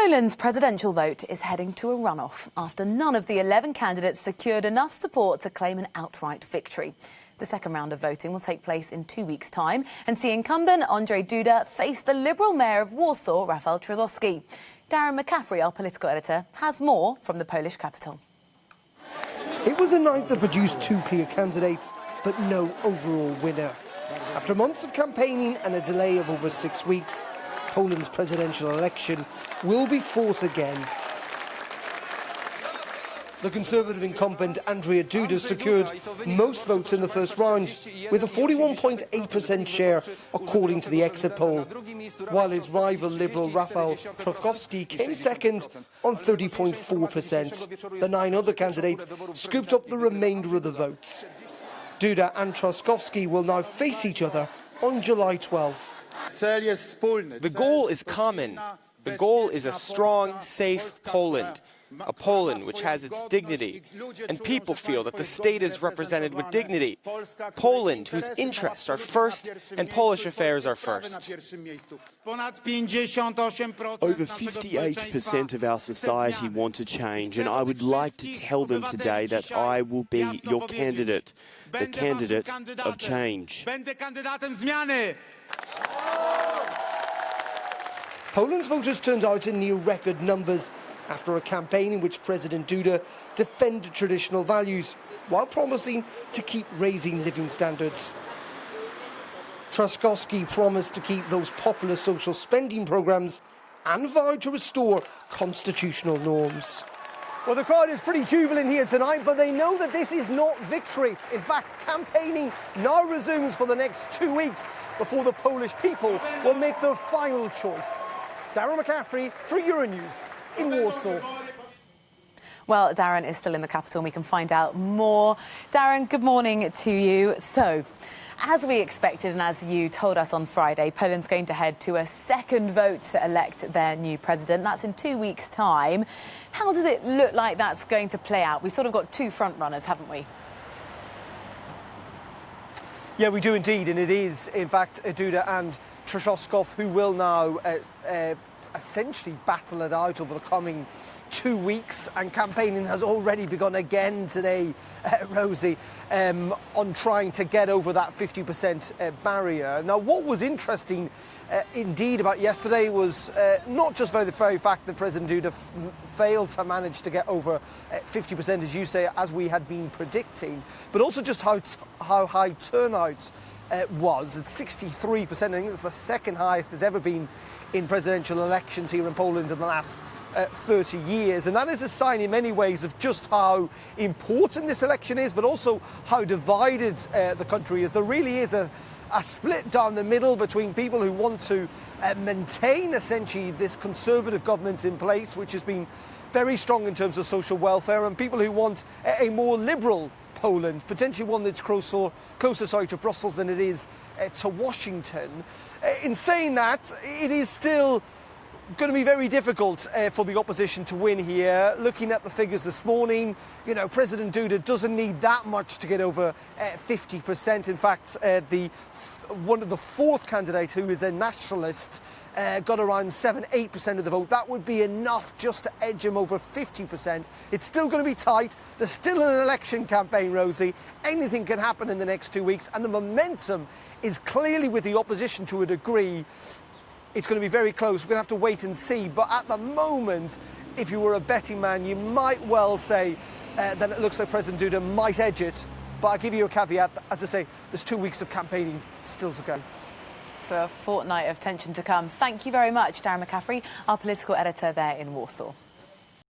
Poland's presidential vote is heading to a runoff after none of the 11 candidates secured enough support to claim an outright victory. The second round of voting will take place in 2 weeks' time and see incumbent Andrzej Duda face the Liberal mayor of Warsaw, Rafal Trzaskowski. Darren McCaffrey, our political editor, has more from the Polish capital. It was a night that produced two clear candidates, but no overall winner. After months of campaigning and a delay of over 6 weeks, Poland's presidential election will be fought again. The Conservative incumbent Andrzej Duda secured most votes in the first round, with a 41.8% share, according to the exit poll, while his rival Liberal Rafal Trzaskowski came second on 30.4%. The 9 other candidates scooped up the remainder of the votes. Duda and Trzaskowski will now face each other on July 12th. The goal is common. The goal is a strong, safe Poland. A Poland which has its dignity, and people feel that the state is represented with dignity. Poland whose interests are first and Polish affairs are first. Over 58% of our society want to change, and I would like to tell them today that I will be your candidate, the candidate of change. Poland's voters turned out in near record numbers after a campaign in which President Duda defended traditional values while promising to keep raising living standards. Trzaskowski promised to keep those popular social spending programmes and vowed to restore constitutional norms. Well, the crowd is pretty jubilant here tonight, but they know that this is not victory. In fact, campaigning now resumes for the next 2 weeks before the Polish people will make their final choice. Darren McCaffrey for Euronews in Warsaw. Well, Darren is still in the capital and we can find out more. Darren, good morning to you. So, as we expected and as you told us on Friday, Poland's going to head to a second vote to elect their new president. That's in 2 weeks' time. How does it look like that's going to play out? We've sort of got two frontrunners, haven't we? Yeah, we do indeed, and it is, in fact, Duda and Trzaskowski who will now essentially battle it out over the coming 2 weeks, and campaigning has already begun again today, Rosie, on trying to get over that 50% barrier. Now, what was interesting indeed about yesterday was not just the very fact that President Duda failed to manage to get over 50%, as you say, as we had been predicting, but also just how high turnout was at 63%. I think it's the second highest there's ever been in presidential elections here in Poland in the last 30 years. And that is a sign in many ways of just how important this election is, but also how divided the country is. There really is a split down the middle between people who want to maintain essentially this conservative government in place, which has been very strong in terms of social welfare, and people who want a more liberal Poland, potentially one that's closer to Brussels than it is to Washington. In saying that, it is still going to be very difficult for the opposition to win here. Looking at the figures this morning, you know, President Duda doesn't need that much to get over 50%. In fact, one of the fourth candidate, who is a nationalist, got around 7-8% of the vote. That would be enough just to edge him over 50%. It's still going to be tight. There's still an election campaign, Rosie. Anything can happen in the next 2 weeks, and the momentum is clearly with the opposition to a degree. It's going to be very close. We're going to have to wait and see. But at the moment, if you were a betting man, you might well say that it looks like President Duda might edge it. But I'll give you a caveat. As I say, there's 2 weeks of campaigning still to go. So a fortnight of tension to come. Thank you very much, Darren McCaffrey, our political editor there in Warsaw.